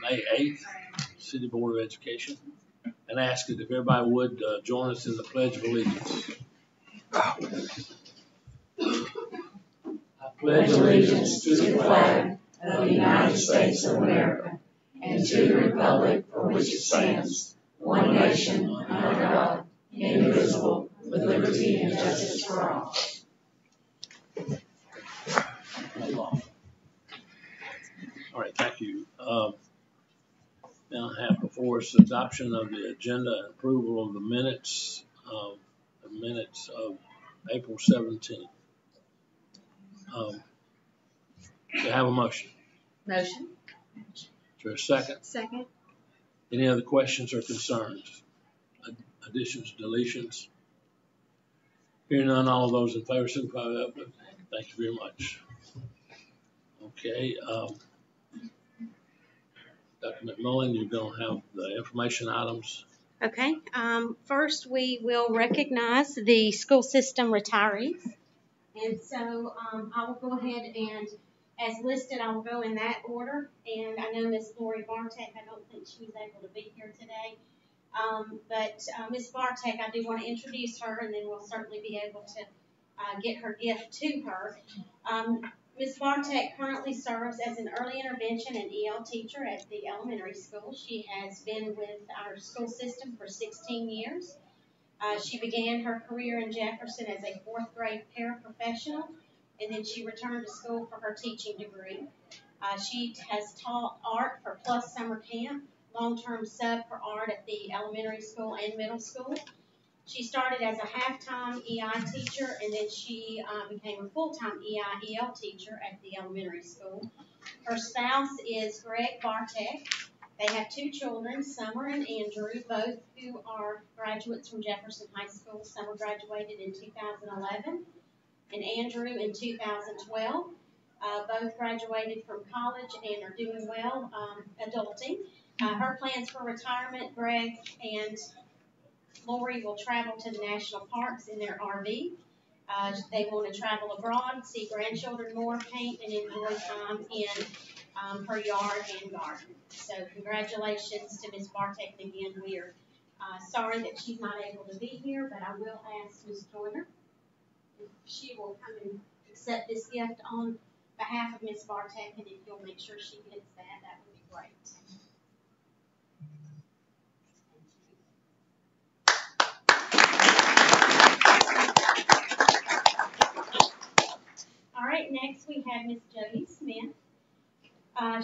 May 8th, City Board of Education, and ask that if everybody would join us in the Pledge of Allegiance. I pledge allegiance to the flag of the United States of America and to the republic for which it stands, one nation, under God, indivisible, with liberty and justice for all. All right, thank you. Now I have before us adoption of the agenda and approval of the minutes of April 17th. Do you have a motion? Motion. Is there a second? Second. Any other questions or concerns? Additions, deletions? Hearing none, all of those in favor signify by that. Thank you very much. Okay. Dr. McMullen, you're going to have the information items. Okay. First, we will recognize the school system retirees. And so I will go ahead and, as listed, I will go in that order. And I know Miss Lori Bartek, I don't think she was able to be here today. But Miss Bartek, I do want to introduce her, and then we'll certainly be able to get her gift to her. Ms. Bartek currently serves as an early intervention and EL teacher at the elementary school. She has been with our school system for 16 years. She began her career in Jefferson as a 4th grade paraprofessional, and then she returned to school for her teaching degree. She has taught art for Plus Summer Camp, long-term sub for art at the elementary school and middle school. She started as a half-time EI teacher, and then she became a full-time EI/EL teacher at the elementary school. Her spouse is Greg Bartek. They have 2 children, Summer and Andrew, both who are graduates from Jefferson High School. Summer graduated in 2011, and Andrew in 2012. Both graduated from college and are doing well adulting. Her plans for retirement, Greg and Lori will travel to the national parks in their RV. They want to travel abroad, see grandchildren more, paint, and enjoy time in her yard and garden. So congratulations to Ms. Bartek. And again, we are sorry that she's not able to be here, but I will ask Ms. Joyner if she will come and accept this gift on behalf of Ms. Bartek, and if you'll make sure she gets that, that would be great. All right, next we have Ms. Jody Smith.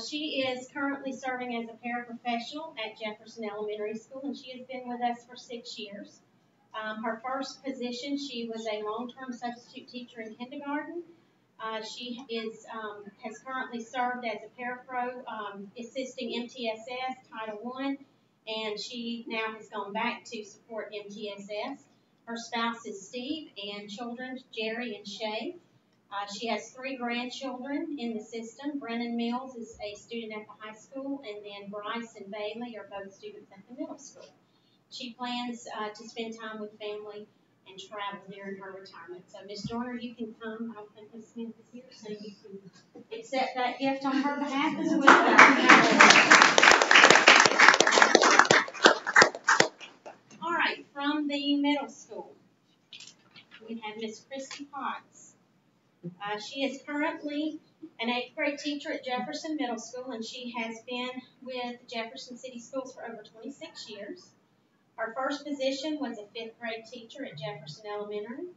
She is currently serving as a paraprofessional at Jefferson Elementary School, and she has been with us for 6 years. Her first position, she was a long-term substitute teacher in kindergarten. She has currently served as a parapro assisting MTSS Title I, and she now has gone back to support MTSS. Her spouse is Steve, and children, Jerry and Shay. She has 3 grandchildren in the system. Brennan Mills is a student at the high school, and then Bryce and Bailey are both students at the middle school. She plans to spend time with family and travel during her retirement. So, Ms. Joyner, you can come. I don't think Ms. Smith is here, so you can accept that gift on her behalf as well. All right, from the middle school, we have Miss Christy Potts. She is currently an 8th grade teacher at Jefferson Middle School, and she has been with Jefferson City Schools for over 26 years. Her first position was a 5th grade teacher at Jefferson Elementary.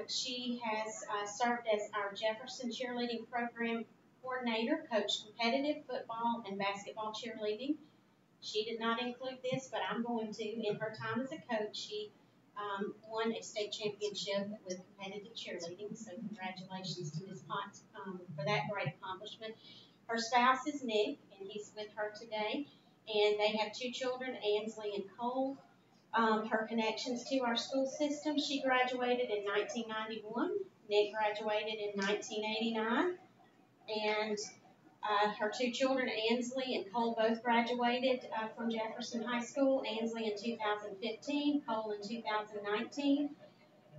She has served as our Jefferson cheerleading program coordinator, coached competitive football and basketball cheerleading. She did not include this, but I'm going to. In her time as a coach, she won a state championship with competitive cheerleading, so congratulations to Ms. Potts for that great accomplishment. Her spouse is Nick, and he's with her today, and they have 2 children, Ansley and Cole. Her connections to our school system, she graduated in 1991, Nick graduated in 1989, and her 2 children, Ansley and Cole, both graduated from Jefferson High School. Ansley in 2015, Cole in 2019.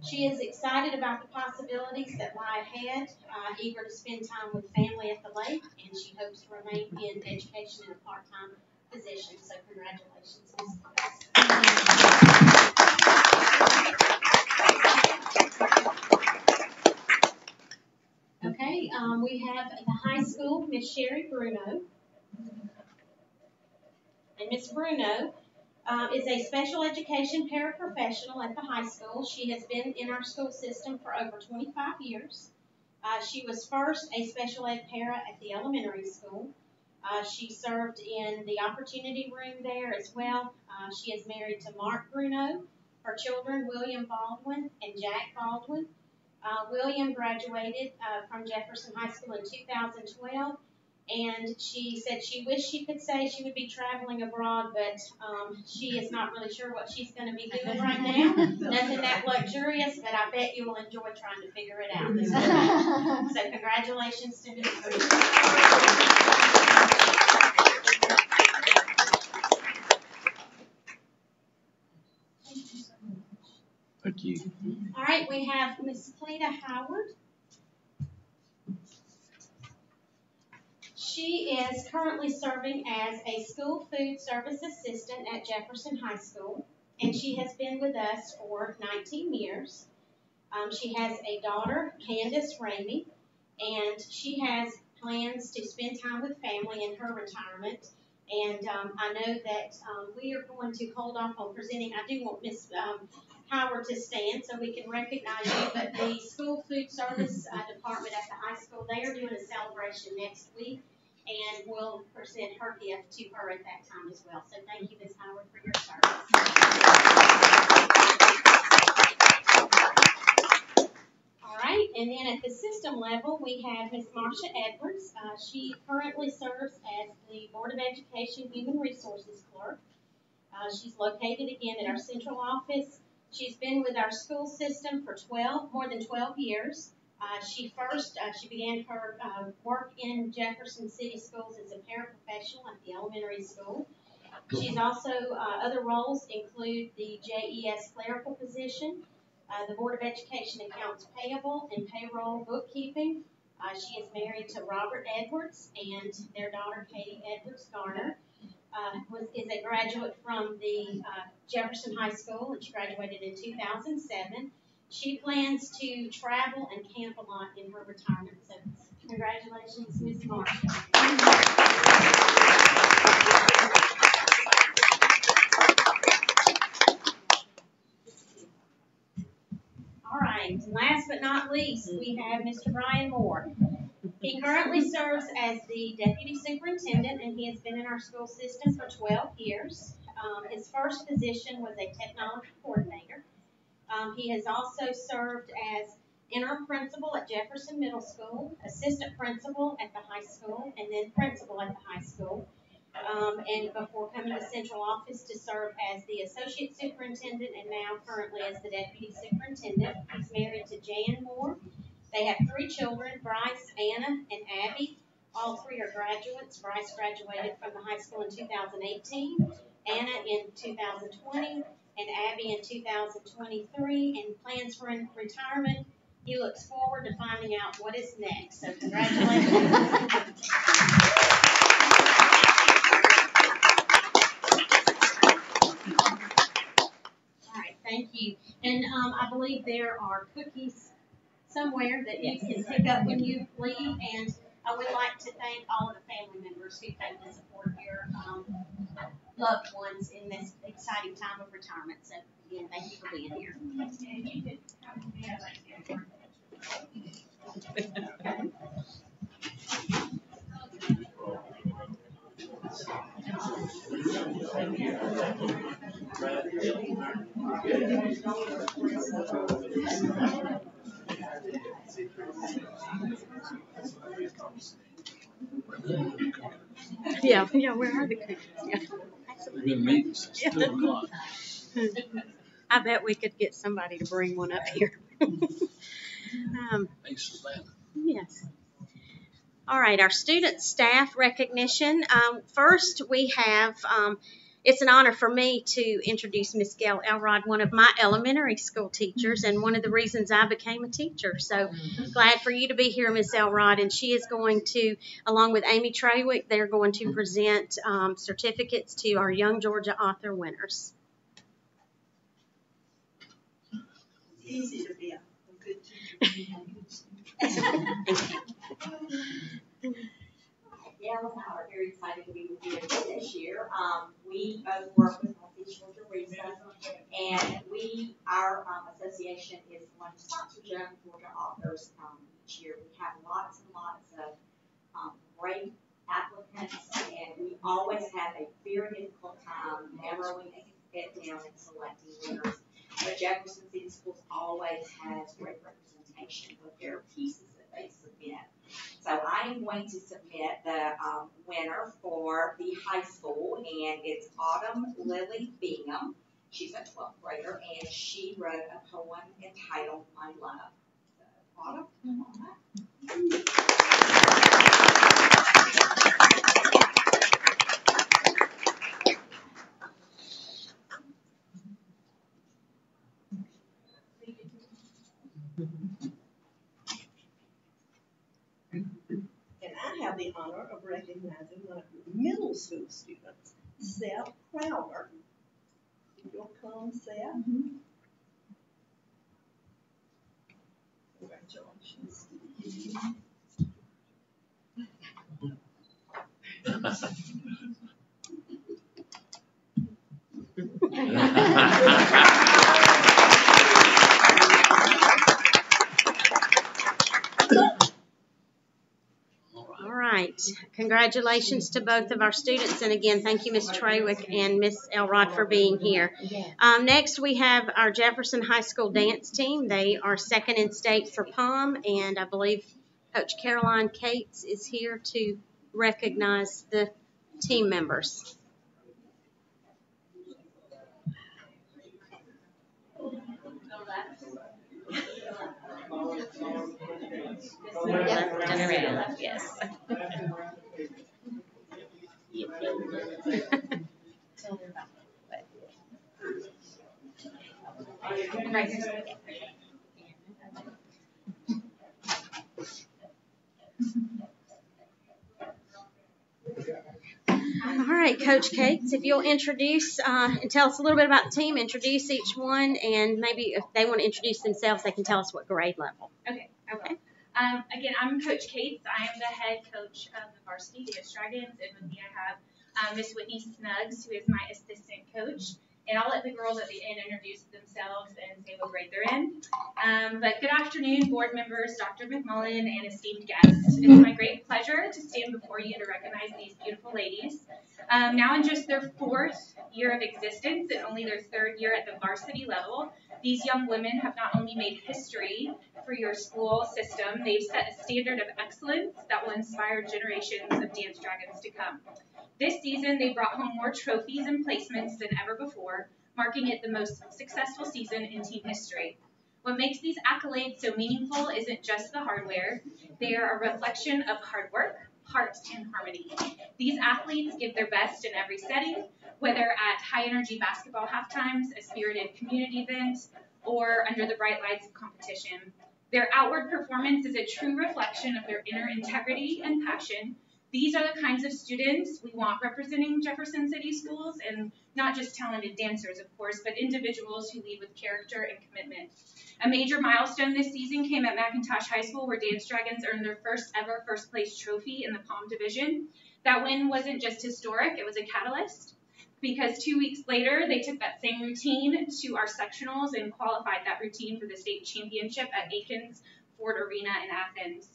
She is excited about the possibilities that lie ahead, eager to spend time with family at the lake, and she hopes to remain in education in a part-time position. So congratulations, Ms. Okay, we have at the high school, Miss Sherry Bruno. And Miss Bruno is a special education paraprofessional at the high school. She has been in our school system for over 25 years. She was first a special ed para at the elementary school. She served in the opportunity room there as well. She is married to Mark Bruno. Her children, William Baldwin and Jack Baldwin. William graduated from Jefferson High School in 2012, and she said she wished she could say she would be traveling abroad, but she is not really sure what she's going to be doing right now. Nothing that luxurious, but I bet you will enjoy trying to figure it out. So congratulations to Ms. Bruce. Thank you. All right, we have Miss Cleta Howard. She is currently serving as a school food service assistant at Jefferson High School, and she has been with us for 19 years. She has a daughter, Candace Ramey, and she has plans to spend time with family in her retirement. And I know that we are going to hold off on presenting. I do want Miss Howard to stand so we can recognize you, but the school food service department at the high school, they are doing a celebration next week, and we'll present her gift to her at that time as well. So thank you, Ms. Howard, for your service. All right, and then at the system level, we have Ms. Marsha Edwards. She currently serves as the Board of Education Human Resources Clerk. She's located again at our central office. She's been with our school system for more than 12 years. She began her work in Jefferson City Schools as a paraprofessional at the elementary school. She's also, other roles include the JES clerical position, the Board of Education accounts payable and payroll bookkeeping. She is married to Robert Edwards, and their daughter, Katie Edwards Garner, is a graduate from the Jefferson High School, and she graduated in 2007. She plans to travel and camp a lot in her retirement. So congratulations, Ms. Marsha. All right, and last but not least, we have Mr. Brian Moore. He currently serves as the Deputy Superintendent, and he has been in our school system for 12 years. His first position was a technology coordinator. He has also served as interim principal at Jefferson Middle School, assistant principal at the high school, and then principal at the high school. And before coming to central office to serve as the associate superintendent and now currently as the deputy superintendent. He's married to Jan Moore. They have 3 children, Bryce, Anna, and Abby. All 3 are graduates. Bryce graduated from the high school in 2018, Anna in 2020, and Abby in 2023, and plans for retirement. He looks forward to finding out what is next. So congratulations. Thank you. And I believe there are cookies somewhere that you can pick up when you leave. And I would like to thank all of the family members who came to support your loved ones in this exciting time of retirement. So, again, thank you for being here. Yeah, where are the cookies? Yeah. We've been meeting since 2 o'clock. I bet we could get somebody to bring one up here. Thanks for that. Yes. All right, our student staff recognition. First, we have It's an honor for me to introduce Miss Gail Elrod, one of my elementary school teachers, and one of the reasons I became a teacher. So glad for you to be here, Miss Elrod. And she is going to, along with Amy Trawick, they're going to present certificates to our Young Georgia Author winners. It's easy to be a good teacher. Gail and I are very excited to be with you again this year. We both work with Northeast Georgia Research, and our association is one to sponsor Young Georgia Authors each year. We have lots and lots of great applicants, and we always have a very difficult time whenever we get down and selecting winners. But Jefferson City Schools always has great representation with their pieces that they submit. So I am going to submit the winner for the high school, and it's Autumn Lily Bingham. She's a 12th grader, and she wrote a poem entitled My Love. So, Autumn, come on back. And I have the honor of recognizing one of your middle school students, Seth Crowder. You'll come, Seth. Congratulations. All right. Congratulations to both of our students. And again, thank you, Ms. Trawick and Ms. Elrod, for being here. Next, we have our Jefferson High School dance team. They are second in state for POM, and I believe Coach Caroline Cates is here to recognize the team members. Yes. All right, Coach Cates, if you'll introduce and tell us a little bit about the team, introduce each one, and maybe if they want to introduce themselves, they can tell us what grade level. Okay, I will. Again, I'm Coach Cates. I am the head coach of the varsity Dance Dragons, and with me I have Miss Whitney Snuggs, who is my assistant coach. And I'll let the girls at the end introduce themselves and say what grade they're in. But good afternoon, board members, Dr. McMullen, and esteemed guests. It's my great pleasure to stand before you to recognize these beautiful ladies. Now in just their 4th year of existence and only their 3rd year at the varsity level, these young women have not only made history for your school system, they've set a standard of excellence that will inspire generations of Dance Dragons to come. This season, they brought home more trophies and placements than ever before, marking it the most successful season in team history. What makes these accolades so meaningful isn't just the hardware. They are a reflection of hard work, heart, and harmony. These athletes give their best in every setting, whether at high-energy basketball halftimes, a spirited community event, or under the bright lights of competition. Their outward performance is a true reflection of their inner integrity and passion. These are the kinds of students we want representing Jefferson City Schools, and not just talented dancers, of course, but individuals who lead with character and commitment. A major milestone this season came at McIntosh High School, where Dance Dragons earned their first ever first place trophy in the POM division. That win wasn't just historic, it was a catalyst, because 2 weeks later, they took that same routine to our sectionals and qualified that routine for the state championship at Aikens Ford Arena in Athens.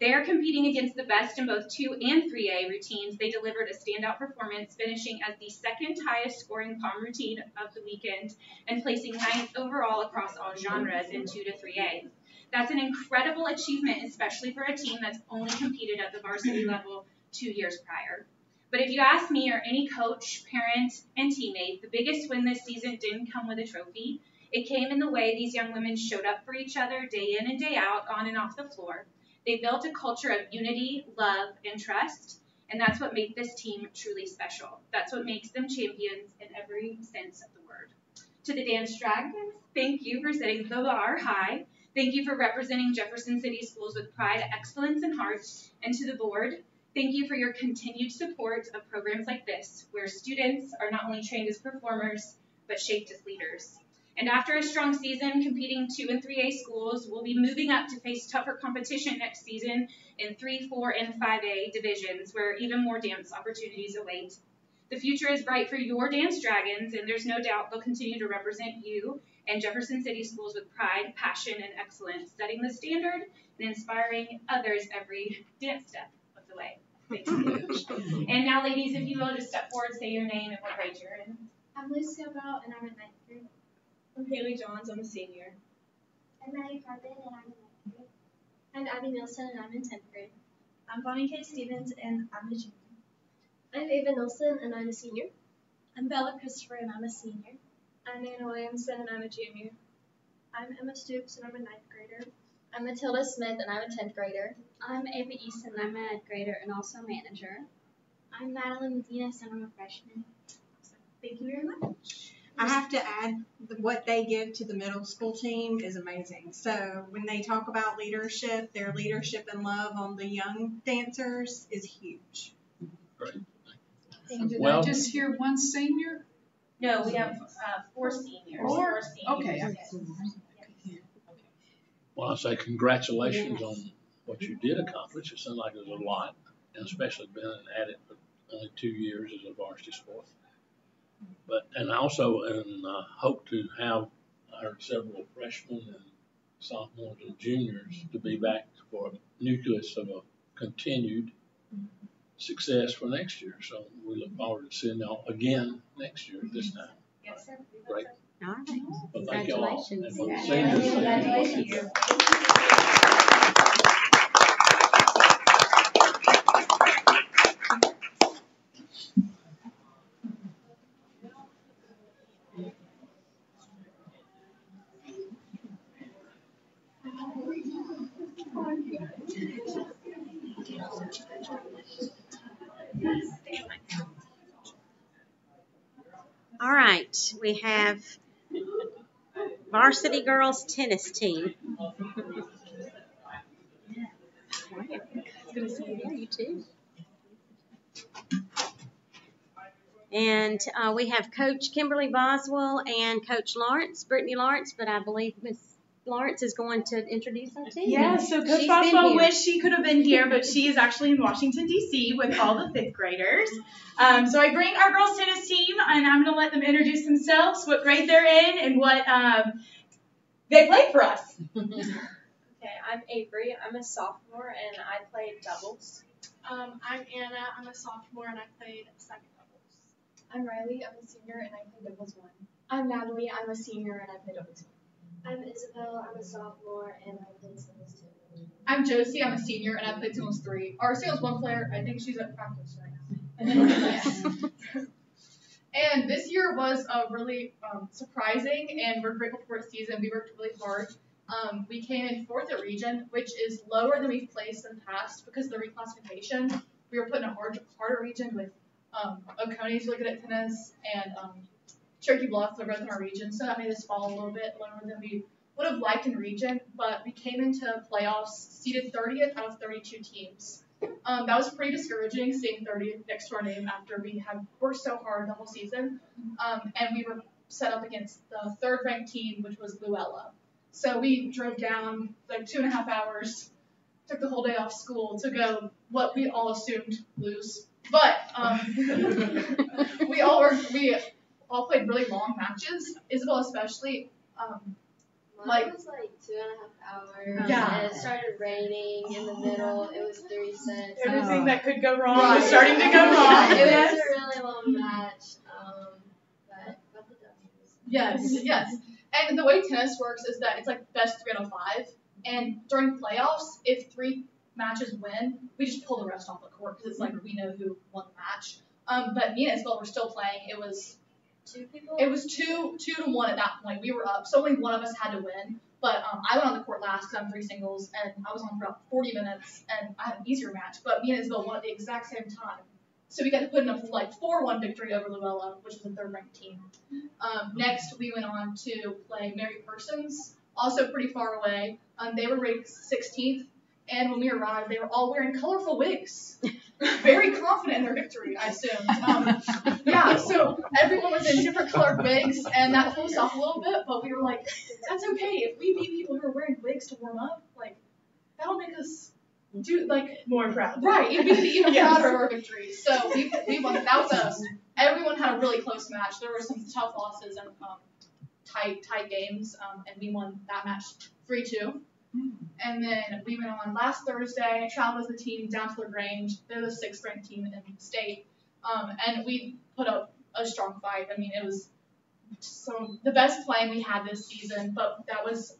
They are competing against the best in both 2 and 3A routines. They delivered a standout performance, finishing as the 2nd highest scoring POM routine of the weekend and placing 9th overall across all genres in 2 to 3A. That's an incredible achievement, especially for a team that's only competed at the varsity level 2 years prior. But if you ask me or any coach, parent, and teammate, the biggest win this season didn't come with a trophy. It came in the way these young women showed up for each other day in and day out, on and off the floor. They built a culture of unity, love, and trust, And that's what makes this team truly special. That's what makes them champions in every sense of the word. To the Dance Dragons, thank you for setting the bar high. Thank you for representing Jefferson City Schools with pride, excellence, and heart. And to the board, thank you for your continued support of programs like this, where students are not only trained as performers, but shaped as leaders. And after a strong season competing 2 and 3A schools, we'll be moving up to face tougher competition next season in 3, 4, and 5A divisions, where even more dance opportunities await. The future is bright for your Dance Dragons, and there's no doubt they'll continue to represent you and Jefferson City Schools with pride, passion, and excellence, setting the standard and inspiring others every dance step of the way. Thank you. And now, ladies, if you will just step forward, say your name, and what grade you're in. I'm Lucia Bell, and I'm in 9th grade. I'm Haley Johns, I'm a senior. I'm Maddie Carpet, and I'm in 9th grade. I'm Abby Nielsen, and I'm in 10th grade. I'm Bonnie K. Stevens, and I'm a junior. I'm Ava Nielsen, and I'm a senior. I'm Bella Christopher, and I'm a senior. I'm Anna Williamson, and I'm a junior. I'm Emma Stoops, and I'm a 9th grader. I'm Matilda Smith, and I'm a 10th grader. I'm Ava Easton, and I'm a 9th grader and also manager. I'm Madeline Medina, and I'm a freshman. Thank you very much. I have to add, what they give to the middle school team is amazing. So when they talk about leadership, their leadership and love on the young dancers is huge. Great. Did Well, I just hear one senior? No, we have 4 seniors. 4 seniors. Okay. well, I say congratulations on what you did accomplish. It sounds like it was a lot, and especially being at it for only 2 years as a varsity sport. And also hope to have several freshmen and sophomores and juniors to be back for a nucleus of a continued success for next year. So we look forward to seeing y'all again next year at this time. Yes, sir. Great. All right. Well, thank y'all. And Congratulations. for the seniors, Congratulations. All right, we have varsity girls tennis team. Good to see you. You too. And we have Coach Kimberly Boswell and Coach Lawrence, Brittany Lawrence, but I believe Miss Lawrence is going to introduce our team. Yeah, so Coach She's Boswell been here. wished she could have been here, but she is actually in Washington, D.C. with all the 5th graders. So I bring our girls tennis team, and I'm going to let them introduce themselves, what grade they're in, and what they played for us. Okay, I'm Avery. I'm a sophomore, and I played doubles. I'm Anna. I'm a sophomore, and I played second doubles. I'm Riley. I'm a senior, and I played doubles 1. I'm Natalie. I'm a senior, and I played doubles 1. I'm Isabel. I'm a sophomore, and I played singles 2. I'm Josie. I'm a senior, and I played singles 3. Our singles 1 player, I think she's at practice right now. And this year was really surprising, and we're grateful for its season. We worked really hard. We came in 4th at region, which is lower than we've placed in the past because of the reclassification. We were put in a harder region with Oconee, really good at tennis, and Cherokee Bluff, they're both in our region, so that made us fall a little bit lower than we would have liked in region, but we came into playoffs seeded 30th out of 32 teams. That was pretty discouraging, seeing 30th next to our name after we had worked so hard the whole season, and we were set up against the 3rd ranked team, which was Luella. So we drove down like 2.5 hours, took the whole day off school to go what we all assumed lose, but we all played really long matches, Isabel especially. Mine was like 2.5 hours. Yeah. And it started raining in the middle. It was 3 sets. Everything that could go wrong Right. was starting to go wrong. It was a really long match. But the W's. Yes. And the way tennis works is that it's like best 3 out of 5. And during playoffs, if 3 matches win, we just pull the rest off the court because it's like we know who won the match. But me and Isabel were still playing. It was 2 people? It was 2-1 at that point. We were up, so only one of us had to win. But I went on the court last because I'm 3 singles, and I was on for about 40 minutes, and I had an easier match. But me and Isabel won at the exact same time. So we got to put in a 4-1 victory over Luella, which was the 3rd-ranked team. Next, we went on to play Mary Persons, also pretty far away. They were ranked 16th, and when we arrived, they were all wearing colorful wigs. Very confident in their victory, I assumed. Yeah, so everyone was in different colored wigs, and that threw us off a little bit, but we were like, that's okay. If we beat people who are wearing wigs to warm up, that'll make us more proud. Right, you'd be even prouder of our victory. So we won. That was us. Everyone had a really close match. There were some tough losses and tight games, and we won that match 3-2. And then we went on last Thursday, traveled as a team down to LaGrange. They're the 6th-ranked team in the state, and we put up a strong fight. I mean, it was the best playing we had this season, but that was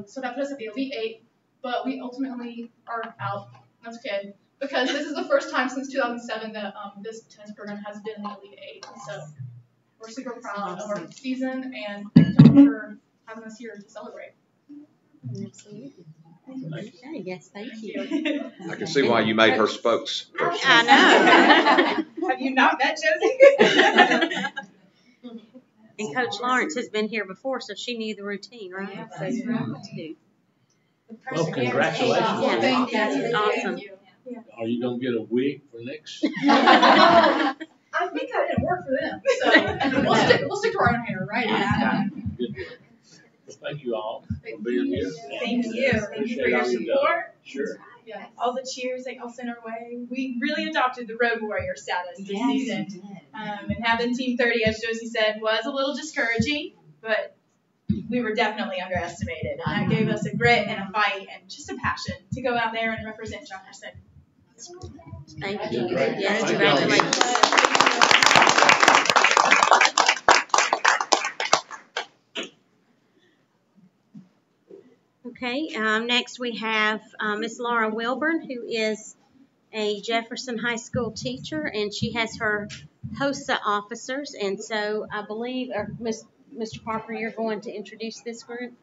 so that put us at the Elite 8. But we ultimately are out. That's okay, because this is the first time since 2007 that this tennis program has been in the Elite 8. So we're super proud of our season, and thank you for having us here to celebrate. Absolutely. Okay, yes, thank you. I can see why you made her spokesperson. I know. Have you not met Josie? And Coach Lawrence has been here before, so she knew the routine, right? Yeah, So you know what to do. Well, congratulations. Yeah, Thank you. awesome. Are you going to get a wig for next? I think that didn't work for them. So we'll stick to our own hair, right? Yeah. Good. Well, thank you all for being here. Thank you. Thank you for your support. Sure. Yeah. All the cheers that y'all sent our way. We really adopted the road warrior status this season. And having Team 30, as Josie said, was a little discouraging, but we were definitely underestimated. And that gave us a grit and a fight and just a passion to go out there and represent Jefferson. Thank you. Great. Yes, Thank congratulations. Okay, next we have Miss Laura Wilburn, who is a Jefferson High School teacher, and she has her HOSA officers. And so I believe, Mr. Parker, you're going to introduce this group?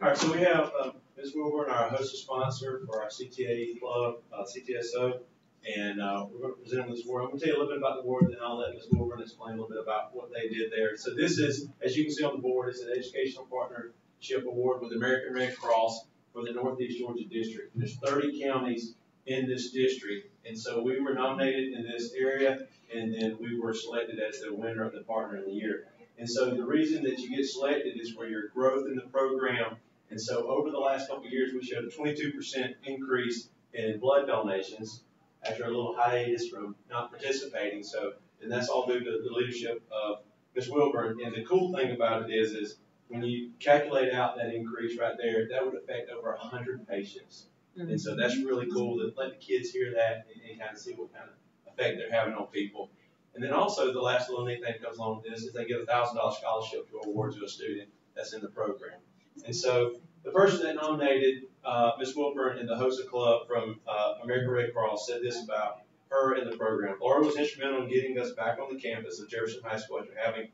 All right, so we have Ms. Wilburn, our HOSA sponsor for our CTA club, CTSO, and we're going to present them this award. I'm going to tell you a little bit about the award, and then I'll let Ms. Wilburn explain a little bit about what they did there. So this is, as you can see on the board, it's an educational partnership award with the American Red Cross for the Northeast Georgia District. And there's 30 counties in this district, and so we were nominated in this area, and then we were selected as the winner of the Partner of the Year. And so the reason that you get selected is for your growth in the program. And so over the last couple of years, we showed a 22% increase in blood donations after a little hiatus from not participating. So, and that's all due to the leadership of Ms. Wilburn. And the cool thing about it is when you calculate out that increase right there, that would affect over 100 patients. Mm-hmm. And so that's really cool to let the kids hear that and kind of see what kind of effect they're having on people. And then also the last little neat thing that comes along with this is they get a $1,000 scholarship to award to a student that's in the program. And so the person that nominated Ms. Wilburn in the HOSA Club from American Red Cross said this about her and the program. Laura was instrumental in getting us back on the campus of Jefferson High School after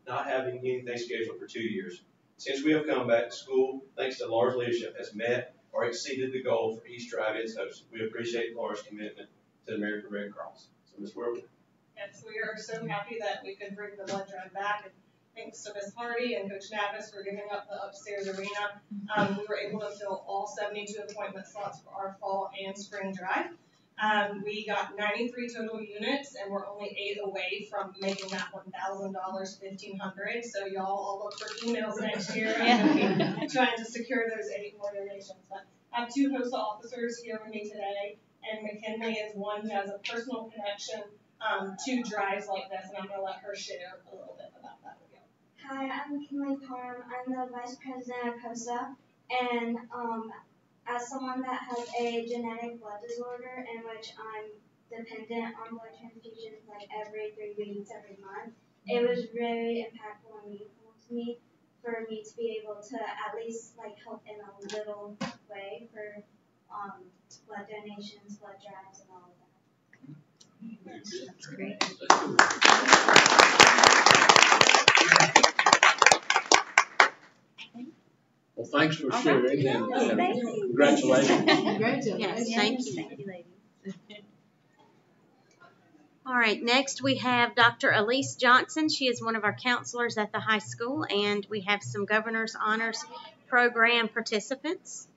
not having anything scheduled for 2 years. Since we have come back to school, thanks to Laura's leadership, has met or exceeded the goal for East Drive-In's HOSA. We appreciate Laura's commitment to the American Red Cross. So Ms. Wilburn. Yes, we are so happy that we could bring the blood drive back. And thanks to Ms. Hardy and Coach Navis for giving up the upstairs arena. We were able to fill all 72 appointment slots for our fall and spring drive. We got 93 total units, and we're only 8 away from making that $1,000, $1,500. So y'all all look for emails next year. I'm going to be trying to secure those 8 more donations. But I have 2 HOSA officers here with me today, and McKinley is one who has a personal connection to drives like this, and I'm going to let her share a little bit about that with you. Hi, I'm Kinley Parham. I'm the Vice President of HOSA, and as someone that has a genetic blood disorder in which I'm dependent on blood transfusions like every 3 weeks, every month, it was very impactful and meaningful to me for me to be able to at least like help in a little way for blood donations, blood drives, and all of that. That's great. Well, thanks for sharing and Thank you. congratulations. Yes, thank you. Thank you, ladies. All right, next we have Dr. Elise Johnson. She is one of our counselors at the high school, and we have some Governor's Honors Program participants.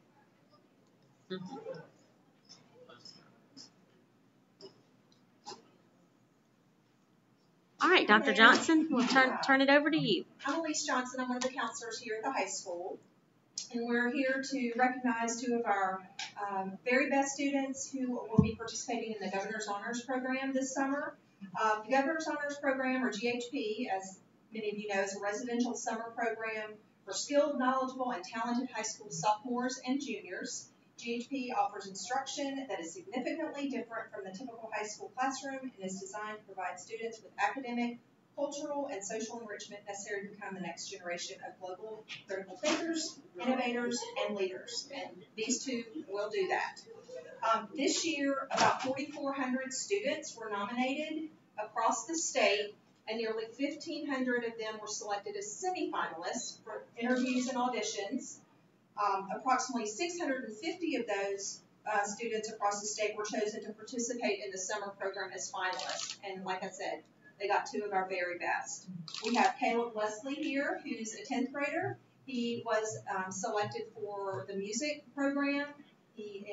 All right, Dr. Johnson, we'll turn it over to you. I'm Elise Johnson. I'm one of the counselors here at the high school. And we're here to recognize two of our very best students who will be participating in the Governor's Honors Program this summer. The Governor's Honors Program, or GHP, as many of you know, is a residential summer program for skilled, knowledgeable, and talented high school sophomores and juniors. GHP offers instruction that is significantly different from the typical high school classroom and is designed to provide students with academic, cultural, and social enrichment necessary to become the next generation of global critical thinkers, innovators, and leaders. And these two will do that. This year, about 4,400 students were nominated across the state, and nearly 1,500 of them were selected as semifinalists for interviews and auditions. Approximately 650 of those students across the state were chosen to participate in the summer program as finalists. And like I said, they got two of our very best. We have Caleb Wesley here, who's a 10th grader. He was selected for the music program. He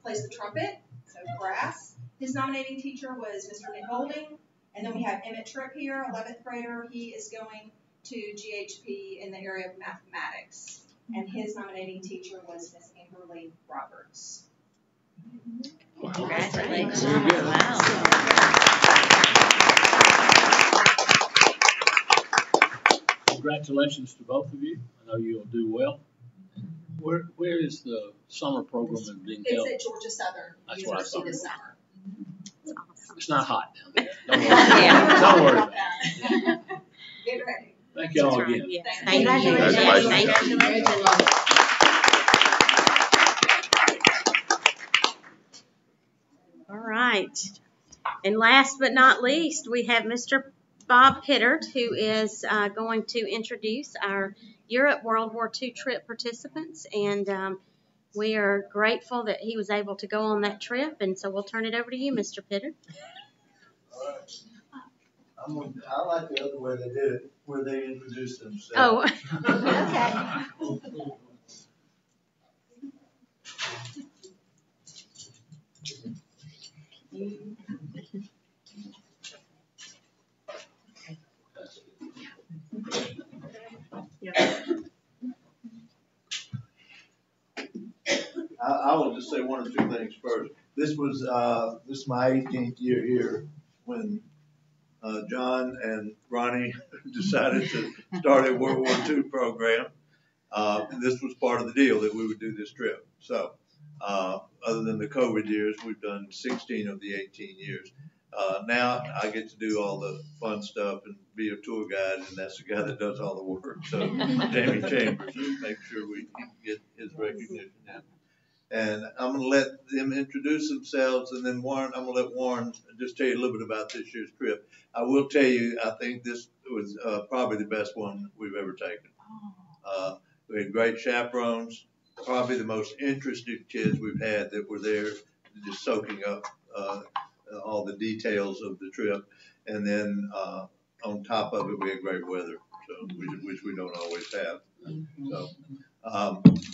plays the trumpet, so brass. His nominating teacher was Mr. Nick Golding. And then we have Emmett Tripp here, 11th grader. He is going to GHP in the area of mathematics. And his nominating teacher was Miss Amberly Roberts. Congratulations. Wow. Congratulations to both of you. I know you'll do well. Where is the summer program being held? It's at Georgia Southern University this summer. It's not hot down there. Don't worry. Don't worry about it. Get ready. Thank you all again. Yes. Congratulations. Thank you. All right. And last but not least, we have Mr. Bob Pittard, who is going to introduce our Europe World War II trip participants. And we are grateful that he was able to go on that trip. And so we'll turn it over to you, Mr. Pittard. All right. I like the other way they did it, where they introduced themselves. Oh, okay. I will just say one or two things first. This is my 18th year here when John and Ronnie decided to start a World War II program. And this was part of the deal that we would do this trip. So other than the COVID years, we've done 16 of the 18 years. Now I get to do all the fun stuff and be a tour guide, and that's the guy that does all the work. So Jamie Chambers, make sure we get his recognition now. And I'm going to let them introduce themselves, and then I'm going to let Warren just tell you a little bit about this year's trip. I will tell you, I think this was probably the best one we've ever taken. We had great chaperones, probably the most interested kids we've had that were there just soaking up all the details of the trip. And then on top of it, we had great weather, so which we don't always have. So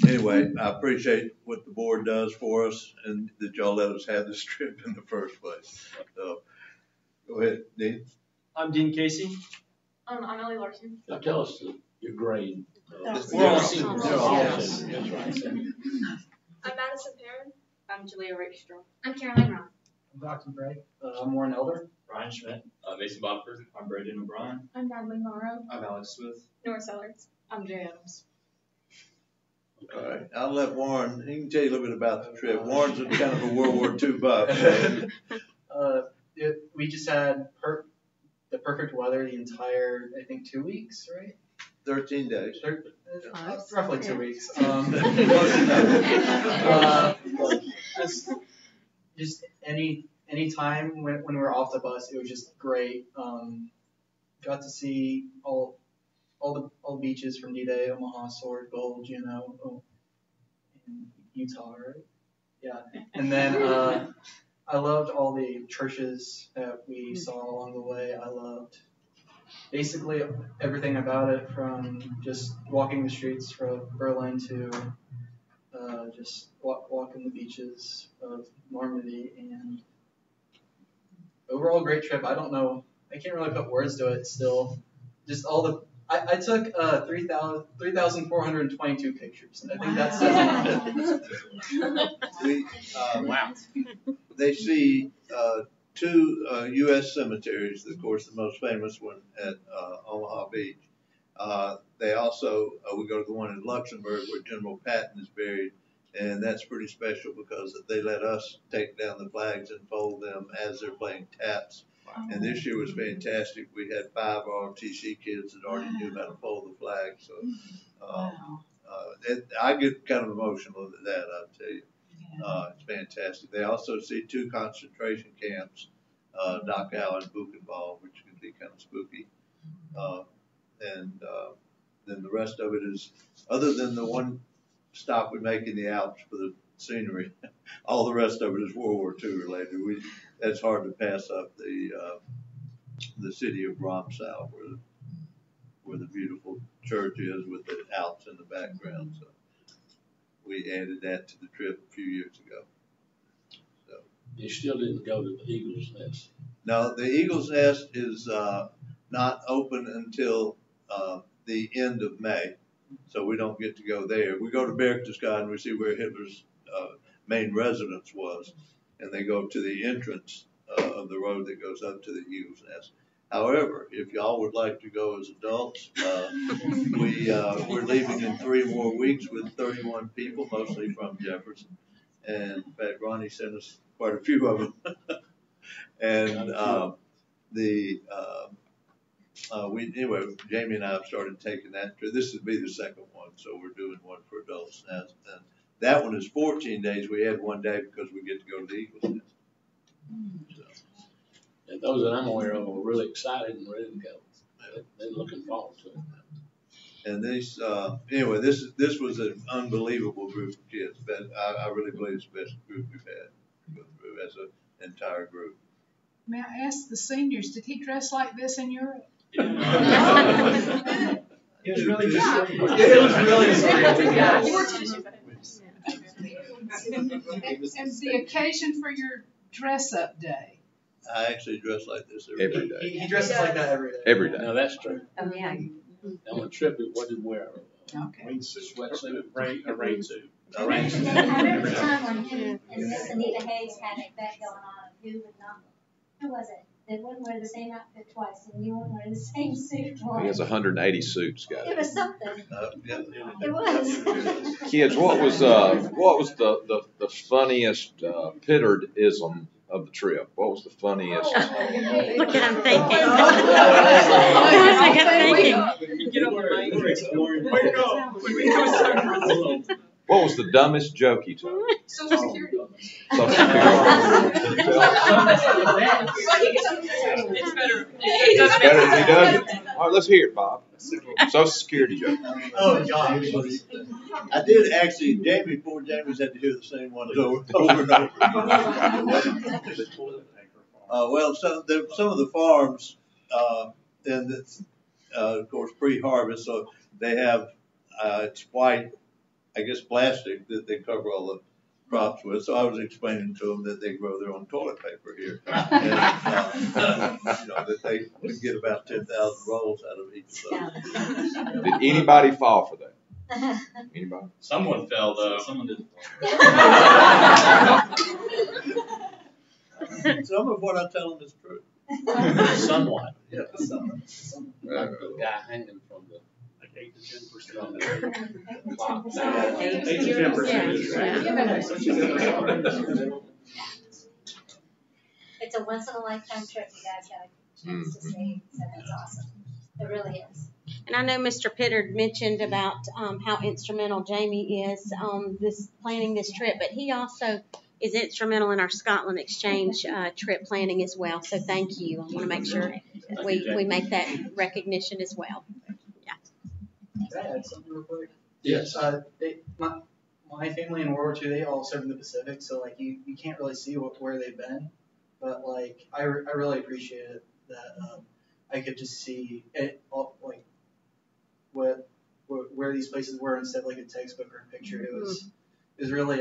anyway, I appreciate what the board does for us and that y'all let us have this trip in the first place. So go ahead, Dean. I'm Dean Casey. I'm Ellie Larson. Now tell us your grade. We're all seniors. They're all Yes. seniors. That's right. I'm Madison Perrin. I'm Julia Rakestraw. I'm Caroline Ross. I'm Dr. Bray. I'm Warren Elder. Ryan Schmidt. Mason Bodford. I'm Braden O'Brien. I'm Natalie Morrow. I'm Alex Smith. Nora Sellers. I'm Jay Adams. All right, I'll let Warren, he can tell you a little bit about the trip. Warren's kind of a World War II buff. We just had the perfect weather the entire, I think, 2 weeks, right? 13 days. Roughly 2 weeks. Just any time when we were off the bus, it was just great. Got to see all the beaches from D-Day, Omaha, Sword, Gold, Juneau, and Utah, right? Yeah. And then I loved all the churches that we saw along the way. I loved basically everything about it, from just walking the streets from Berlin to just walking the beaches of Normandy, and overall great trip. I don't know, I can't really put words to it still. Just all the, I took 3,422 pictures. I think that's wow. They see two U.S. cemeteries. Of course, the most famous one at Omaha Beach. They also, we go to the one in Luxembourg where General Patton is buried, and that's pretty special because they let us take down the flags and fold them as they're playing taps. Wow. And this year was fantastic. We had 5 ROTC kids that already knew how to fold the flag. So I get kind of emotional at that, I'll tell you. It's fantastic. They also see 2 concentration camps, Dachau and Buchenwald, which can be kind of spooky. Then the rest of it is, other than the one stop we make in the Alps for the scenery, all the rest of it is World War II related. That's hard to pass up the city of Ramsau, where the beautiful church is with the Alps in the background. So we added that to the trip a few years ago. So you still didn't go to the Eagle's Nest? No, the Eagle's Nest is not open until the end of May, so we don't get to go there. We go to Berchtesgaden and we see where Hitler's main residence was, and they go to the entrance of the road that goes up to the Eagle's Nest. However, if y'all would like to go as adults, we're leaving in 3 more weeks with 31 people, mostly from Jefferson. And in fact, Ronnie sent us quite a few of them. And anyway, Jamie and I have started taking that trip. This would be the second one, so we're doing one for adults now. And that one is 14 days. We had 1 day because we get to go to the Eagle's Nest. So. And those that I'm aware of are really excited and ready to go. They're looking forward to it. And these, anyway, this was an unbelievable group of kids. But I really believe it's the best group we've had to go through as an entire group. May I ask the seniors, did he dress like this in Europe? It was really just it was really And the occasion for your dress-up day? I actually dress like this every day. He dresses like that every day. Every day. No, that's true. Oh, yeah. On a trip, it wasn't wear Okay. sweatsuit, a rain suit. I remember the time when Miss Anita Hayes had a bet going on who would not. Who was it? They wouldn't wear the same outfit twice, and you wouldn't wear the same suit twice. He has 180 suits, guys. It was something. Yeah. It was. Kids, what was the funniest Pittardism of the trip? What was the funniest? Look at him thinking. What was the dumbest joke you told? Social Security. Social Security. It's better. It's better if he does it. All right, let's hear it, Bob. Social Security joke. Oh, God. I did actually, poor Jamie's had to hear the same one over and over. Well, some of the farms, and it's, of course, pre-harvest, so they have, it's white, I guess, plastic that they cover all the crops with. So I was explaining to them that they grow their own toilet paper here, and that they would get about 10,000 rolls out of each of those. Did anybody fall for that? Anybody? Someone fell though. Someone didn't. Some of what I tell them is true. Somewhat. Yeah, some. Like the guy hanging from the 8 to 10%. 8 to 10%. It's a once in a lifetime trip. You guys got a chance to see, so that's awesome. It really is. And I know Mr. Pittard mentioned about how instrumental Jamie is this planning this trip, but he also is instrumental in our Scotland exchange trip planning as well. So thank you. I want to make sure we make that recognition as well. Yeah. Can I add something real quick? Yes. My family in World War II, they all served in the Pacific, so like you can't really see where they've been, but like I really appreciate it that I could just see it all, like where these places were instead of like a textbook or a picture. It was really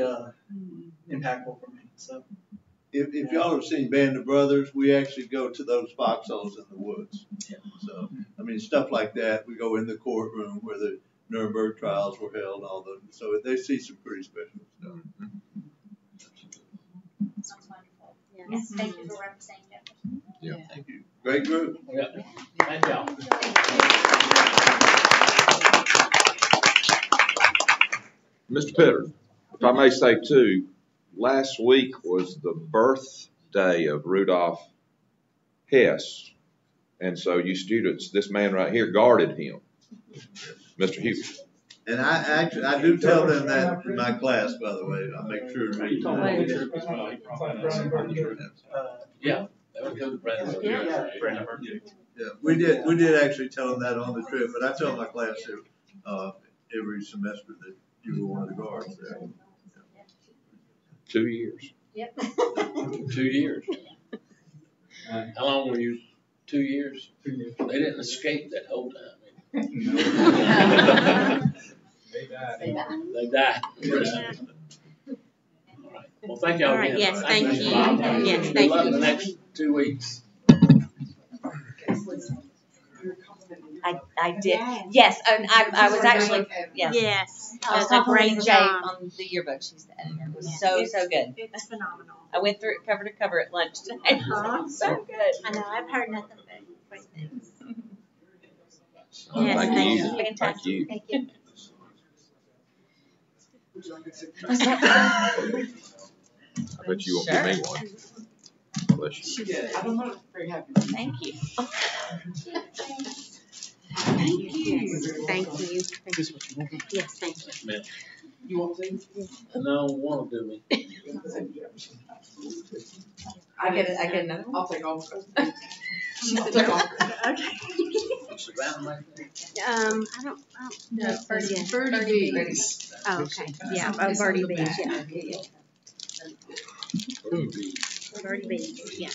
impactful for me. So if y'all have seen Band of Brothers, we actually go to those foxholes in the woods. Yeah. So I mean stuff like that. We go in the courtroom where the Nuremberg trials were held, all those. So they see some pretty special stuff. Sounds wonderful. Yes. Thank you for representing Jefferson. Yeah. Thank you. Great group. Yeah. Thank y'all. Mr. Pittard, if I may say too, last week was the birthday of Rudolph Hess. And so you students, this man right here guarded him, Mr. Hughes. And I do tell them that in my class, by the way. I make sure to read Yeah. Yeah, we did actually tell them that on the trip, but I tell my class every semester that you were one of the guards there. 2 years. Yep. 2 years. How long were you? 2 years? 2 years. They didn't escape that whole time. They died. All right. Well, thank y'all again. Yes, thank you. Yes, Good thank luck you. the next 2 weeks. I did. Yes, and I was actually, yes. Yes. I was Does a talking great with Jay job. on the yearbook. She's the editor. It was so good. It's phenomenal. I went through it cover to cover at lunch today. So good. I know, I've heard nothing but great things. Yes, Thank you. Fantastic. Thank you. Thank you. I bet you won't give me one. Bless you. Very happy. Thank you. Thank you. Thank you. Yes, thank you. Man. You want to? No, one will do me. I get another one. I'll take all. Okay. I don't know. Birdie bees. Oh, okay. Yeah, birdie bees. Yeah. Birdie bees. Yeah.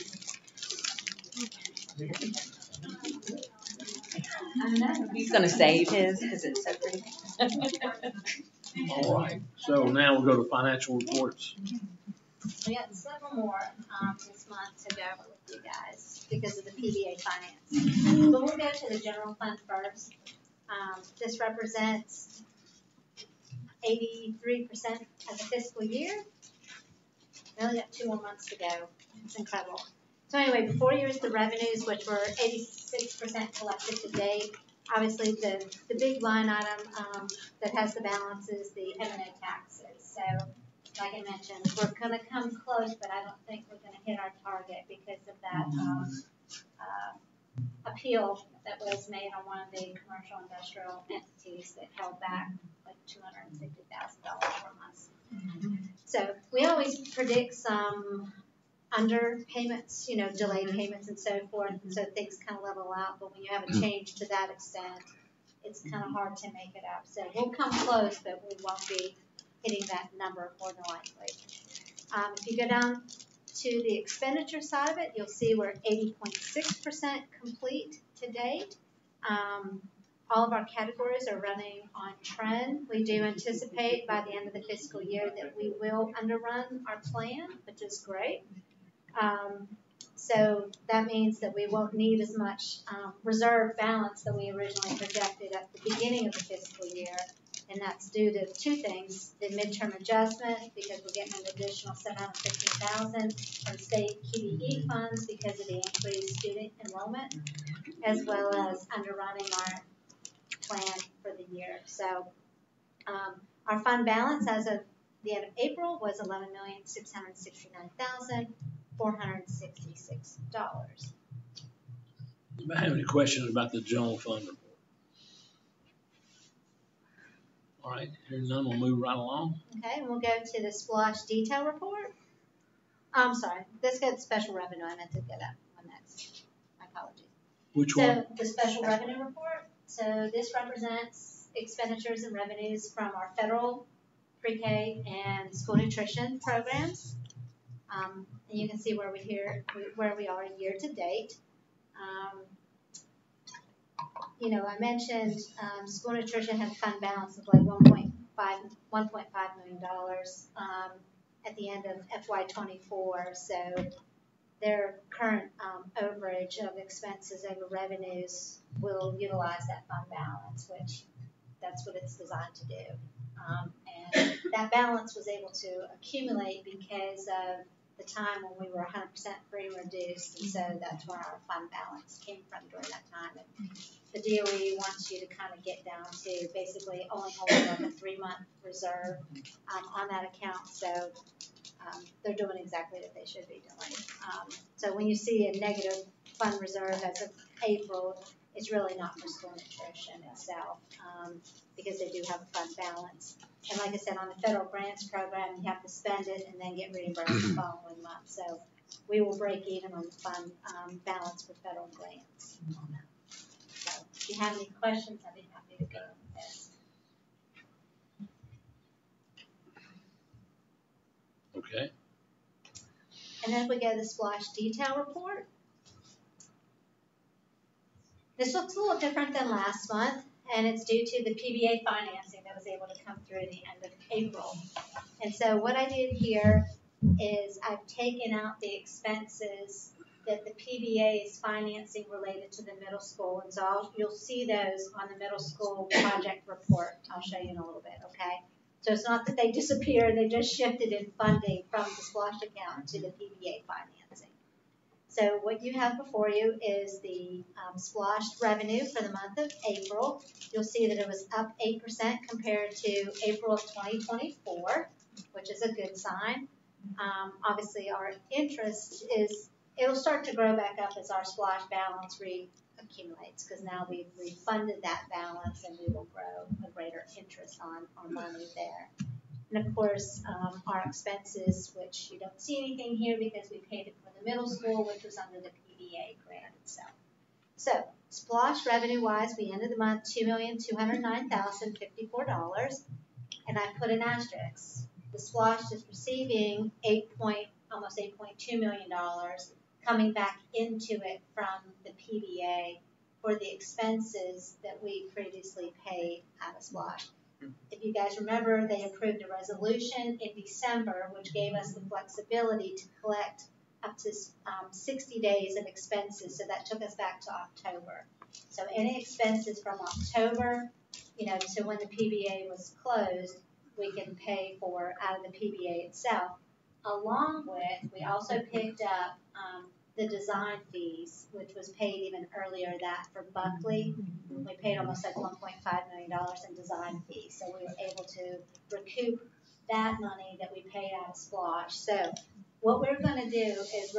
I know. He's going to save his because it's so pretty. All right. So now we'll go to financial reports. We got several more this month to go over with you guys because of the PBA finance. But we'll go to the general fund first. This represents 83% of the fiscal year. We only got 2 more months to go. It's incredible. So anyway, before you is the revenues, which were 86% collected to date. Obviously, the big line item that has the balance is the M&A taxes. So, like I mentioned, we're going to come close, but I don't think we're going to hit our target because of that appeal that was made on one of the commercial industrial entities that held back like $250,000 from us. So we always predict some underpayments, delayed payments and so forth, and so things kind of level out. But when you have a change to that extent, it's kind of hard to make it up. So we'll come close, but we won't be hitting that number more than likely. If you go down to the expenditure side of it, you'll see we're 80.6% complete to date. All of our categories are running on trend. We do anticipate by the end of the fiscal year that we will underrun our plan, which is great. So that means that we won't need as much reserve balance that we originally projected at the beginning of the fiscal year. And that's due to 2 things: the midterm adjustment, because we're getting an additional $750,000 from state QBE funds because of the increased student enrollment, as well as underrunning our plan for the year. So our fund balance as of the end of April was $11,669,466. Anybody have any questions about the general fund report? All right, hearing none, we'll move right along. Okay, and we'll go to the splosh detail report. I'm sorry, let's go to the special revenue. I meant to get that one next. My apologies. Which so, one? The special revenue report. So this represents expenditures and revenues from our federal pre-K and school nutrition programs. And you can see where we are year to date. I mentioned school nutrition had a fund balance of like $1.5 million at the end of FY24. So their current overage of expenses over revenues will utilize that fund balance, which that's what it's designed to do. And that balance was able to accumulate because of the time when we were 100% free and reduced, and so that's where our fund balance came from during that time. And the DOE wants you to kind of get down to basically only holding like a 3-month reserve on that account. So they're doing exactly what they should be doing. So when you see a negative fund reserve as of April, it's really not for school nutrition itself, because they do have a fund balance. And like I said, on the federal grants program, you have to spend it and then get reimbursed the following month. So we will break even on the fund balance for federal grants on that. So if you have any questions, I'd be happy to go with this. Okay. And then we go to the splosh detail report. This looks a little different than last month, and it's due to the PBA financing that was able to come through at the end of April. And so what I did here is I've taken out the expenses that the PBA is financing related to the middle school. And so you'll see those on the middle school project report. I'll show you in a little bit, okay? So it's not that they disappeared, they just shifted in funding from the splosh account to the PBA financing. So what you have before you is the splosh revenue for the month of April. You'll see that it was up 8% compared to April of 2024, which is a good sign. Obviously, our interest it'll start to grow back up as our splosh balance reaccumulates, because now we've refunded that balance and we will grow a greater interest on our money there. And of course, our expenses, which you don't see anything here because we paid it for the middle school, which was under the PBA grant itself. So, splosh revenue-wise, we ended the month $2,209,054, and I put an asterisk. The splosh is receiving almost $8.2 million coming back into it from the PBA for the expenses that we previously paid out of splosh. If you guys remember, they approved a resolution in December, which gave us the flexibility to collect up to 60 days of expenses. So that took us back to October. So any expenses from October, to when the PBA was closed, we can pay for out of the PBA itself. Along with, we also picked up the design fees, which was paid even earlier that for Buckley. We paid almost like $1.5 million in design fees. So we were able to recoup that money that we paid out of splosh. So what we're going to do is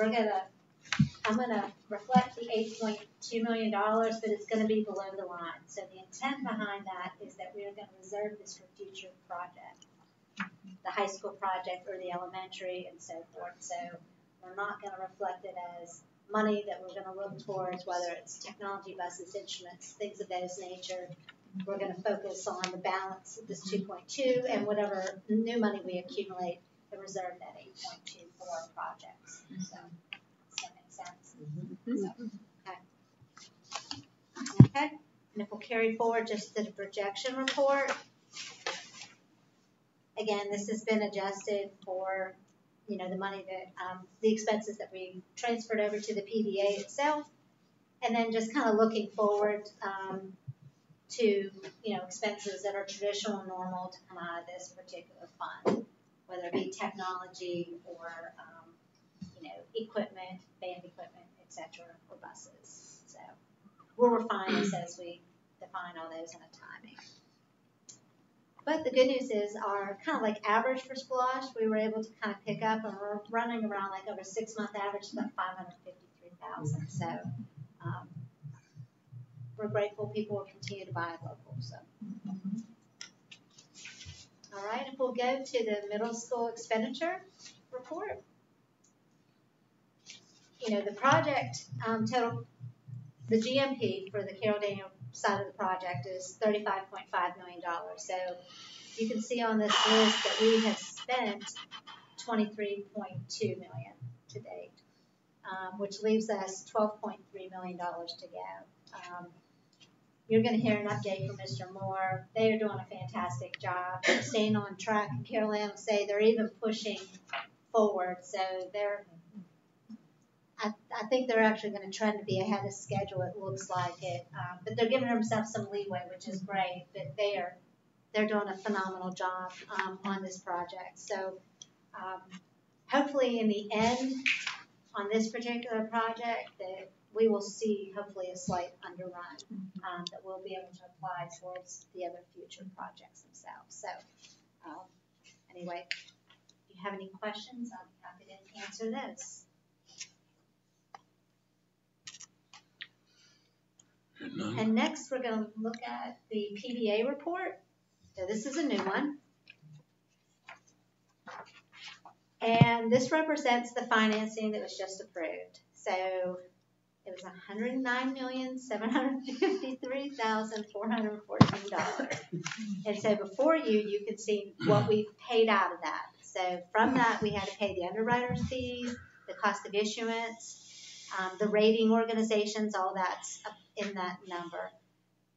I'm going to reflect the $8.2 million, but it's going to be below the line. So the intent behind that is that we are going to reserve this for future projects, the high school project or the elementary and so forth. So we're not going to reflect it as money that we're going to look towards, whether it's technology buses, instruments, things of those nature. We're going to focus on the balance of this 2.2 and whatever new money we accumulate to reserve that 8.2 for our projects. So, does that make sense? So, okay. And if we'll carry forward just the projection report. Again, this has been adjusted for the money that, the expenses that we transferred over to the PBA itself, and then just kind of looking forward to, expenses that are traditional and normal to come out of this particular fund, whether it be technology or, equipment, band equipment, etc., or buses. So we'll refine this as we define all those in a timing. But the good news is our kind of like average for splosh, we were able to kind of pick up, and we're running around like over 6-month average, about $553,000. So we're grateful people will continue to buy local. So All right, if we'll go to the middle school expenditure report. You know, the project total, the GMP for the Carroll Daniel side of the project is $35.5 million. So you can see on this list that we have spent $23.2 million to date, which leaves us $12.3 million to go. You're going to hear an update from Mr. Moore. They are doing a fantastic job. They're staying on track. And Carol Ann will say they're even pushing forward. So I think they're actually going to trend to be ahead of schedule. It looks like it, but they're giving themselves some leeway, which is great. But they're doing a phenomenal job on this project. So hopefully, in the end, on this particular project, that we will see hopefully a slight underrun that we'll be able to apply towards the other future projects themselves. So anyway, if you have any questions, I'll be happy to answer those. And next, we're going to look at the PBA report. So this is a new one. And this represents the financing that was just approved. So it was $109,753,414. And so before you can see what we've paid out of that. So from that, we had to pay the underwriter's fees, the cost of issuance, the rating organizations, all that's up in that number.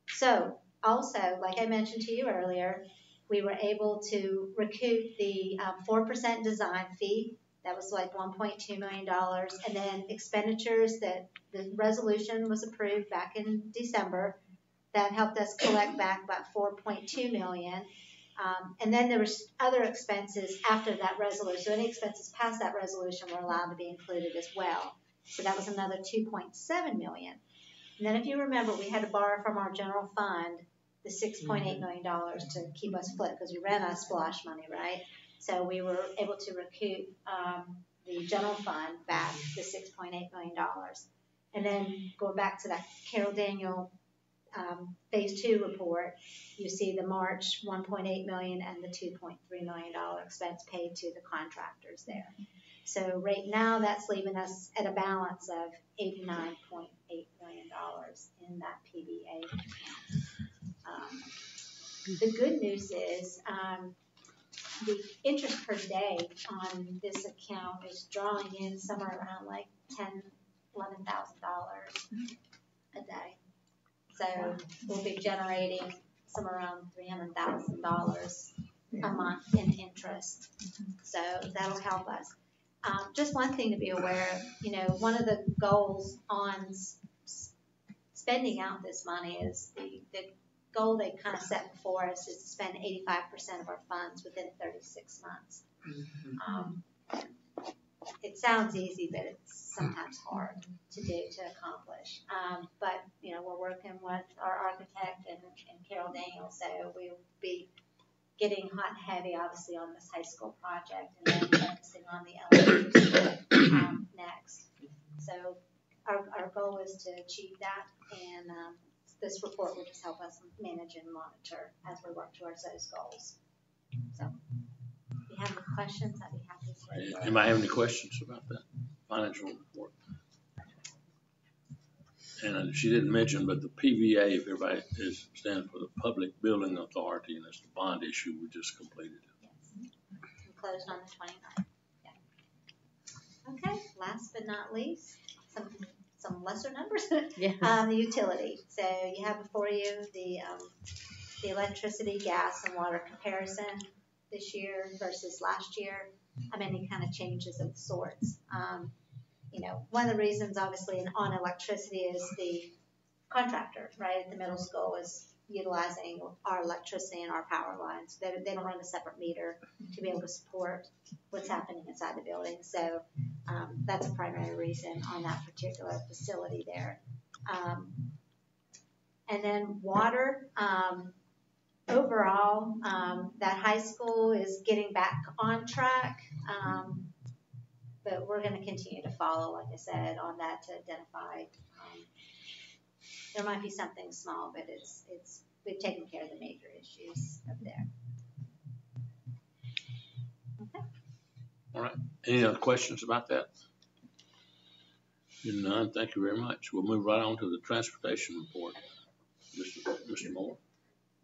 So also, like I mentioned to you earlier, we were able to recoup the 4% design fee. That was like $1.2 million. And then expenditures that the resolution was approved back in December. That helped us collect back about $4.2 million. And then there was other expenses after that resolution. So any expenses past that resolution were allowed to be included as well. So that was another $2.7 million. And then if you remember, we had to borrow from our general fund the $6.8 million to keep us afloat because we ran out of splash money, right? So we were able to recoup the general fund back the $6.8 million. And then going back to that Carroll Daniel Phase 2 report, you see the March $1.8 million and the $2.3 million expense paid to the contractors there. So right now that's leaving us at a balance of $89.8 million in that PBA account. The good news is the interest per day on this account is drawing in somewhere around like $10,000, $11,000 a day. So we'll be generating somewhere around $300,000 a month in interest. So that'll help us. Just one thing to be aware of, you know, one of the goals on spending out this money is the goal they kind of set before us is to spend 85% of our funds within 36 months. It sounds easy, but it's sometimes hard to do, to accomplish. But, you know, we're working with our architect and Carroll Daniel, so we'll be getting hot and heavy, obviously, on this high school project and then focusing on the elementary school next. So our goal is to achieve that, and this report will just help us manage and monitor as we work towards those goals. So if you have any questions, I'd be happy to. Anybody have any questions about that financial report? And she didn't mention, but the PVA, if everybody is stands for the Public Building Authority, and it's the bond issue we just completed. Yes. We closed on the 29th. Yeah. Okay. Last but not least, some lesser numbers. Yeah. The utility. So you have before you the electricity, gas, and water comparison this year versus last year. Any kind of changes of sorts. You know, one of the reasons, obviously, on electricity is the contractor, right, at the middle school is utilizing our electricity and our power lines. They don't run a separate meter to be able to support what's happening inside the building. So that's a primary reason on that particular facility there. And then water. Overall, that high school is getting back on track. But we're going to continue to follow, like I said, on that to identify. There might be something small, but we've taken care of the major issues up there. All right. Any other questions about that? Hearing none, thank you very much. We'll move right on to the transportation report. Mr. Moore.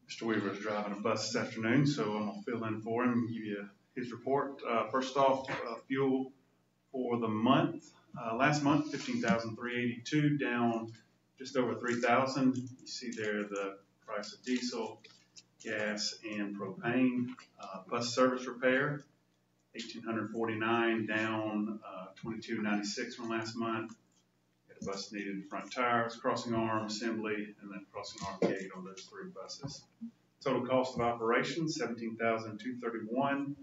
Mr. Weaver is driving a bus this afternoon, so I'm going to fill in for him and give you his report. First off, fuel for the month. Last month, $15,382, down just over $3,000. You see there the price of diesel, gas, and propane. Bus service repair, $1,849, down $22.96 from last month. The bus needed front tires, crossing arm assembly, and then crossing arm gate on those 3 buses. Total cost of operations, $17,231,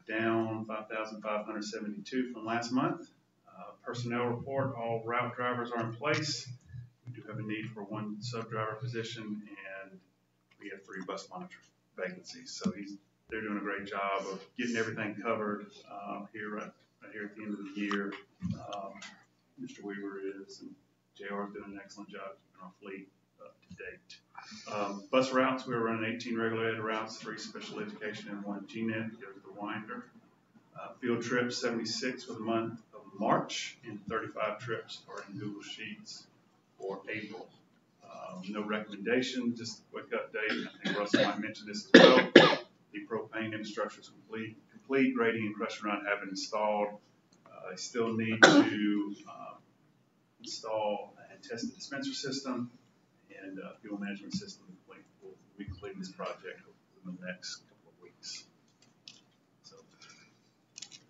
down $5,572 from last month. Personnel report, all route drivers are in place. We do have a need for 1 sub-driver position, and we have 3 bus monitor vacancies. So they're doing a great job of getting everything covered right here at the end of the year. Mr. Weaver is, and JR is doing an excellent job keeping our fleet up to date. Bus routes, we were running 18 regulated routes, 3 special education, and 1 GNET to go to the Winder. Field trips, 76 for the month of March, and 35 trips are in Google Sheets for April. No recommendation, just a quick update. I think Russell might mention this as well. The propane infrastructure is complete. Grading and crushing run have been installed. I still need to install and test the dispenser system and fuel management system. We'll be completing this project within the next couple of weeks. So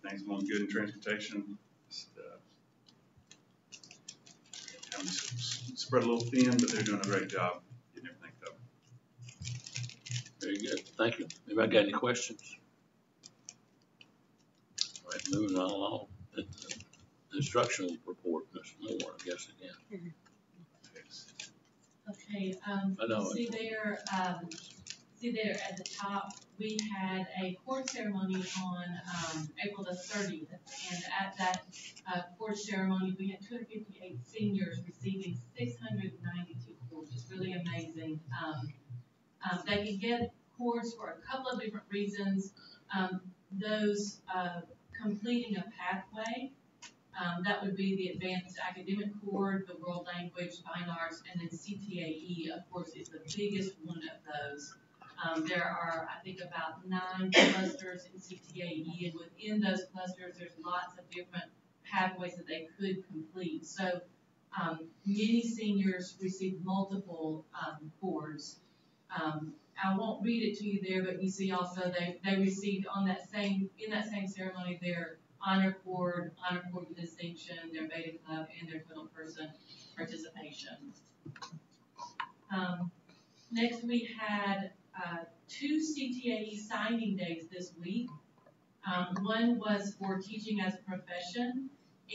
things going good in transportation. Just, kind of spread a little thin, but they're doing a great job getting everything covered. Very good. Thank you. Anybody got any questions? All right, moving on along. The instructional report, Mr. Moore, I guess again. Okay. I know. See there at the top, we had a cord ceremony on April the 30th, and at that cord ceremony, we had 258 seniors receiving 692 cords. It's really amazing. They can get cords for a couple of different reasons. Those completing a pathway, that would be the advanced academic cord, the world language, fine arts, and then CTAE, of course, is the biggest one of those. There are, I think, about 9 clusters in CTAE, and within those clusters, there's lots of different pathways that they could complete. So many seniors receive multiple cords. I won't read it to you there, but you see also they received in that same ceremony their honor cord with distinction, their beta club, and their total person participation. Next, we had 2 CTAE signing days this week. One was for teaching as a profession,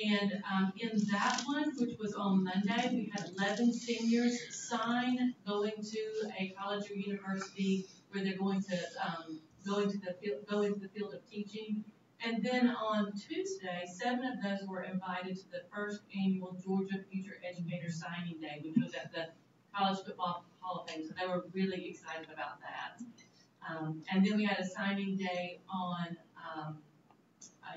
and in that one, which was on Monday, we had 11 seniors sign going to a college or university where they're going to go into the field of teaching. And then on Tuesday, 7 of those were invited to the first annual Georgia Future Educator Signing Day, which was at the College Football Hall of Fame. So they were really excited about that. And then we had a signing day on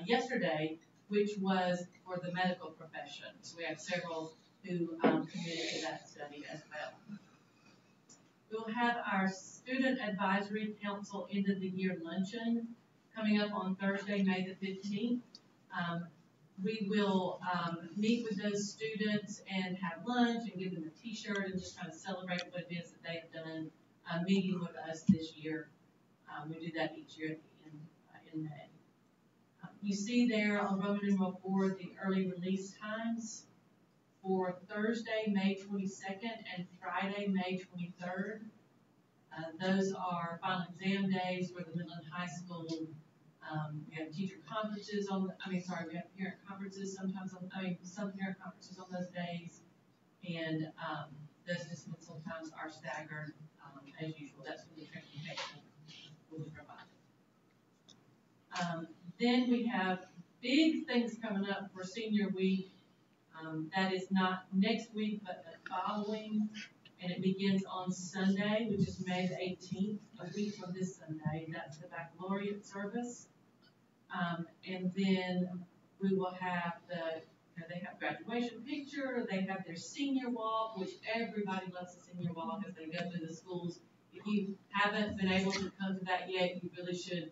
yesterday, which was for the medical profession. So we have several who committed to that study as well. We'll have our Student Advisory Council end of the year luncheon coming up on Thursday, May the 15th. We will meet with those students and have lunch and give them a t-shirt and just kind of celebrate what it is that they've done meeting with us this year. We do that each year at the end in May. You see there on Roman numeral 4 the early release times for Thursday, May 22nd and Friday, May 23rd. Those are final exam days for the middle and high school. We have teacher conferences we have parent conferences some parent conferences on those days. And those dismissal times are staggered as usual. That's when the transportation will be provided. Then we have big things coming up for senior week. That is not next week, but the following. And it begins on Sunday, which is May the 18th, a week from this Sunday. That's the baccalaureate service. And then we will have they have graduation picture, they have their senior walk, which everybody loves the senior walk as they go through the schools. If you haven't been able to come to that yet, you really should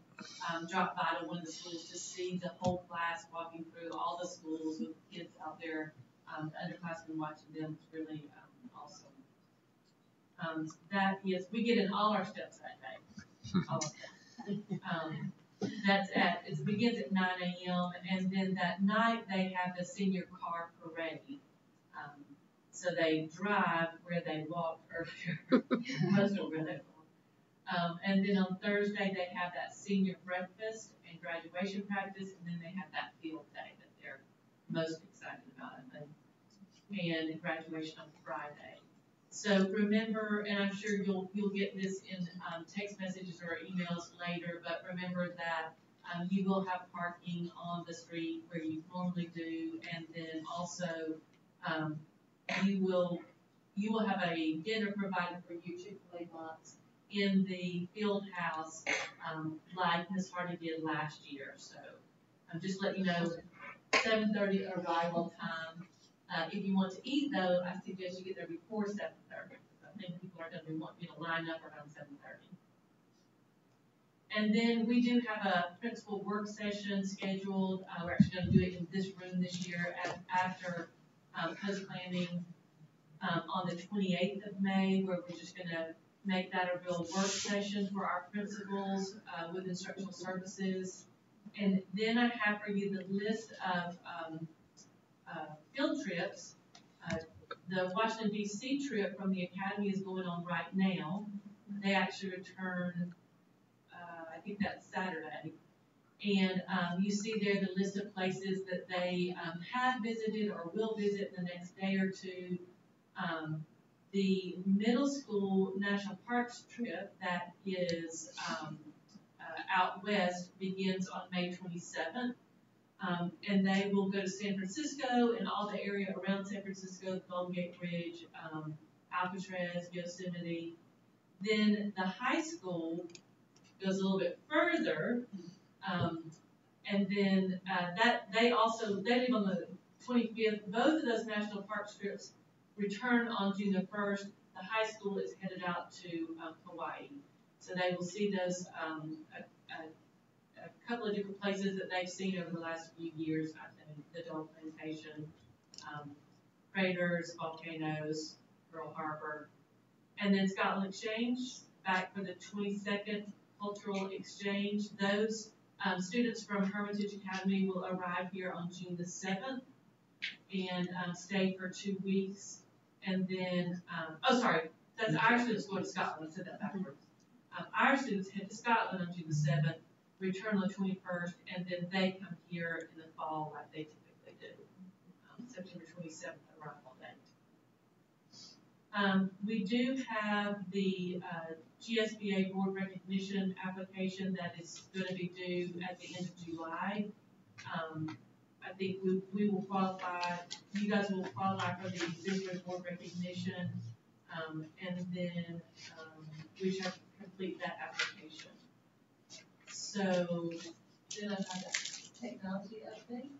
drop by to one of the schools to see the whole class walking through all the schools with kids out there, the underclassmen watching them. It's really awesome. That is, we get in all our steps that day. All of them. It begins at 9 a.m. and then that night they have the senior car parade. So they drive where they walked earlier, most of where they walked. And then on Thursday they have that senior breakfast and graduation practice, and then they have that field day that they're most excited about, I think, and graduation on Friday. So remember, and I'm sure you'll get this in text messages or emails later, but remember that you will have parking on the street where you normally do, and then also you will have a dinner provided for you, Chick-fil-A months, in the field house like Miss Hardy did last year. So just let you know, 7:30 arrival time. If you want to eat, though, I suggest you get there before 7:30. I think people are going to want you to line up around 7:30. And then we do have a principal work session scheduled. We're actually going to do it in this room this year after post-planning on the 28th of May, where we're just going to make that a real work session for our principals with instructional services. And then I have for you the list of field trips. The Washington, D.C. trip from the Academy is going on right now. They actually return, I think that's Saturday. And you see there the list of places that they have visited or will visit in the next day or two. The middle school national parks trip that is out west begins on May 27th. And they will go to San Francisco and all the area around San Francisco, the Golden Gate Bridge, Alcatraz, Yosemite. Then the high school goes a little bit further, and then they leave on the 25th. Both of those national park trips return on June the 1st. The high school is headed out to Hawaii, so they will see those a couple of different places that they've seen over the last few years. I think the Dole Plantation, craters, volcanoes, Pearl Harbor, and then Scotland Exchange back for the 22nd Cultural Exchange. Those students from Hermitage Academy will arrive here on June the 7th and stay for 2 weeks. And then, that's our students going to Scotland. I said that backwards. Our students head to Scotland on June the 7th, return on the 21st, and then they come here in the fall like they typically do. September 27th arrival date. We do have the GSBA board recognition application that is going to be due at the end of July. I think we will qualify, you guys will qualify for the executive board recognition, and then we should complete that application. So, then I've had a technology update.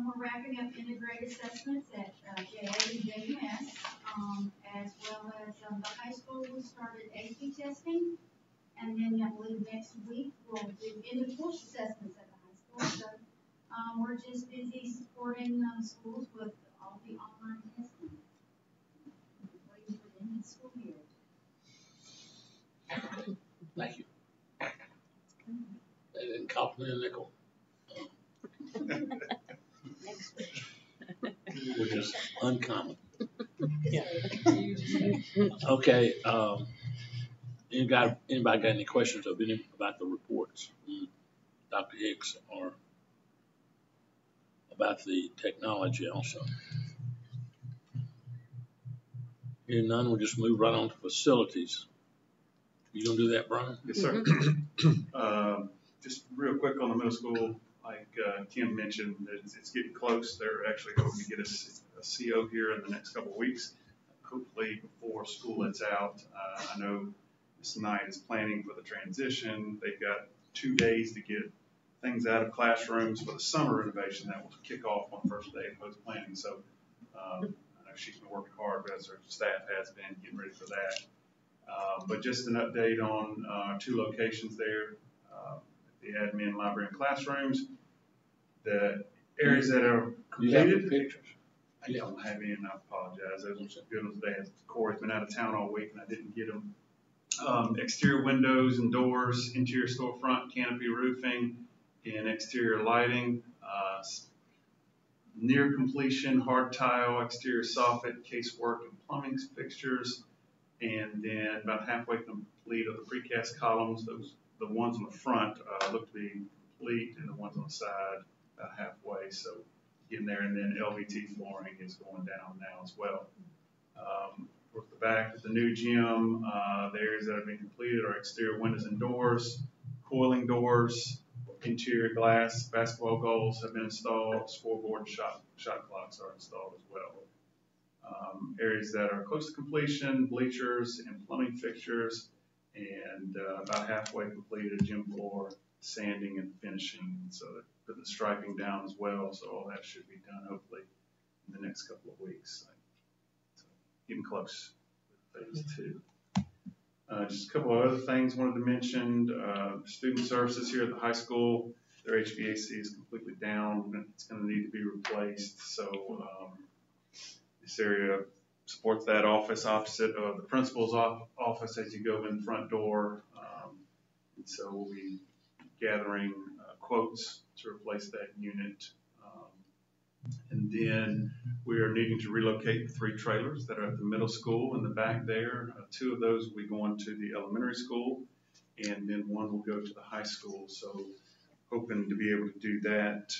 We're wrapping up integrated assessments at JA and JUS, as well as the high school. We started AP testing, and then I believe next week we'll do end of course assessments at the high school. So we're just busy supporting schools with all the online testing. Waiting for the end of the school year. Thank you. They didn't copy me a nickel. Which is uncommon. Yeah. Okay. Anybody got any questions about the reports, Dr. Hicks, or about the technology also? Hearing none, we'll just move right on to facilities. You gonna do that, Brian? Yes, sir. Just real quick on the middle school, like Kim mentioned, it's getting close. They're actually hoping to get a CO here in the next couple of weeks, hopefully before school lets out. I know Ms. Knight is planning for the transition. They've got 2 days to get things out of classrooms for the summer renovation that will kick off on the first day of post planning. So I know she's been working hard, but as her staff has been getting ready for that. But just an update on 2 locations there, the admin, library, and classrooms. The areas that are completed. Pictures? I don't have any, and I apologize. Those were good ones today. Corey's been out of town all week, and I didn't get them. Exterior windows and doors, interior storefront, canopy roofing, and exterior lighting. Near completion, hard tile, exterior soffit, casework, and plumbing fixtures. And then about halfway complete of the precast columns. The ones on the front look to be complete, and the ones on the side about halfway. So getting there, and then LVT flooring is going down now as well. Towards the back of the new gym, the areas that have been completed are exterior windows and doors, coiling doors, interior glass, basketball goals have been installed, scoreboard and shot clocks are installed as well. Areas that are close to completion, bleachers and plumbing fixtures, and about halfway completed gym floor, sanding and finishing. So put the striping down as well, so all that should be done hopefully in the next couple of weeks. So getting close with phase 2. Just a couple of other things I wanted to mention. Student services here at the high school, their HVAC is completely down and it's going to need to be replaced. So this area supports that office opposite of the principal's office as you go in the front door. And so we'll be gathering quotes to replace that unit. And then we are needing to relocate the 3 trailers that are at the middle school in the back there. 2 of those will be going to the elementary school, and then 1 will go to the high school. So hoping to be able to do that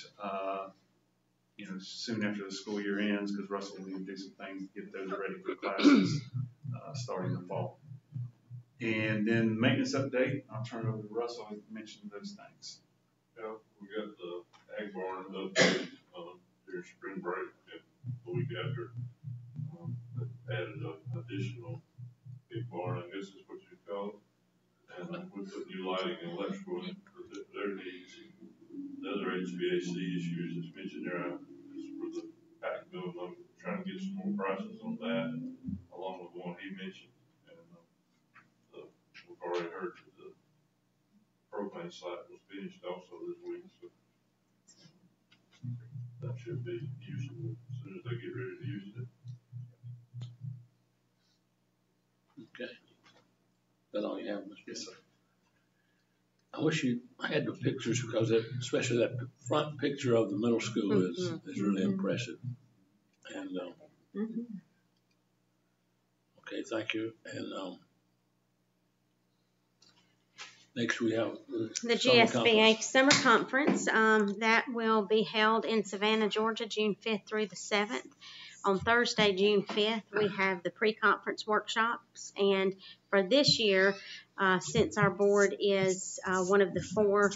soon after the school year ends, because Russell will need to do some things to get those ready for classes starting in the fall. And then maintenance update, I'll turn it over to Russell to mention those things. Yeah, we got the ag barn update during spring break, and the week after added an additional big barn, I guess is what you call it. And we put new lighting and electrical in for their needs. The other HVAC issues that's mentioned there is for the pack bill. I'm trying to get some more prices on that, along with the one he mentioned. And we've already heard that the propane site was finished also this week, so that should be usable as soon as they get ready to use it. Okay. That's all you have, Mr. Yes, sir. I wish you had the pictures, because especially that front picture of the middle school is really impressive. And okay, thank you. And next we have the GSBA Summer Conference. That will be held in Savannah, Georgia, June 5th through the 7th. On Thursday, June 5th, we have the pre-conference workshops. And for this year, since our board is one of the 4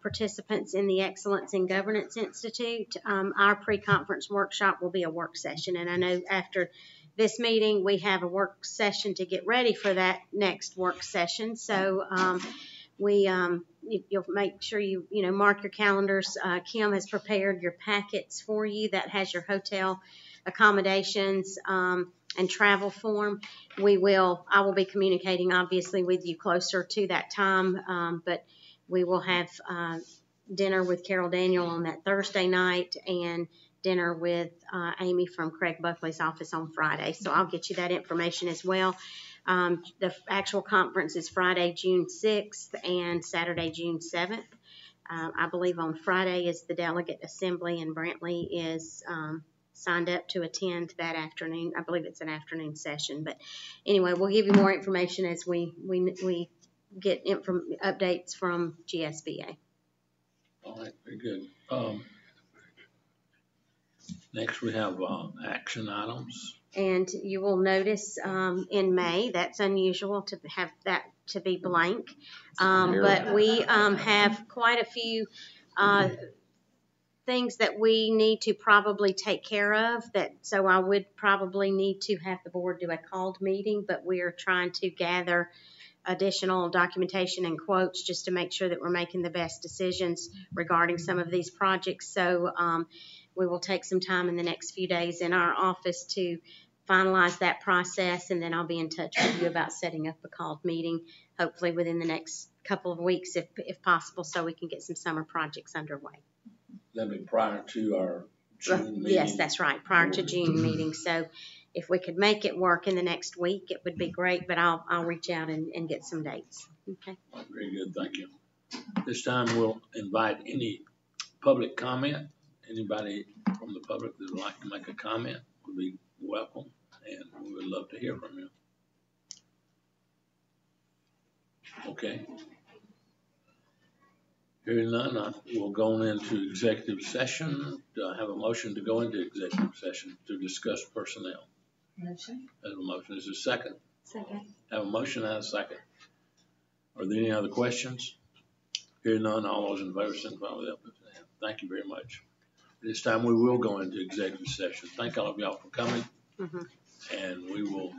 participants in the Excellence in Governance Institute, our pre-conference workshop will be a work session. And I know after this meeting, we have a work session to get ready for that next work session. So you'll make sure you mark your calendars. Kim has prepared your packets for you that has your hotel accommodations and travel form. I will be communicating obviously with you closer to that time, but we will have dinner with Carol Daniel on that Thursday night and dinner with Amy from Craig Buckley's office on Friday. So I'll get you that information as well. The actual conference is Friday, June 6th and Saturday, June 7th. I believe on Friday is the delegate assembly, and Brantley is signed up to attend that afternoon. I believe it's an afternoon session. But anyway, we'll give you more information as we get updates from GSBA. All right, very good. Next we have action items. And you will notice in May, that's unusual to have that to be blank. But we have quite a few things that we need to probably take care of. So I would probably need to have the board do a called meeting, but we are trying to gather additional documentation and quotes just to make sure that we're making the best decisions regarding some of these projects. So we will take some time in the next few days in our office to finalize that process, and then I'll be in touch with you about setting up a called meeting, hopefully within the next couple of weeks if possible, so we can get some summer projects underway. That'll be prior to our June meeting? Yes, that's right, prior to June meeting. So if we could make it work in the next week, it would be great, but I'll reach out and get some dates. Okay. Very good, thank you. This time we'll invite any public comment. Anybody from the public that would like to make a comment would be welcome, and we would love to hear from you. Okay. Hearing none, we'll go into executive session. Do I have a motion to go into executive session to discuss personnel? Motion. Have a motion. Is there a second? Second. Have a motion and a second. Are there any other questions? Hearing none, all those in favor signify with their hand. Thank you very much. This time we will go into executive session. Thank all of y'all for coming, and we will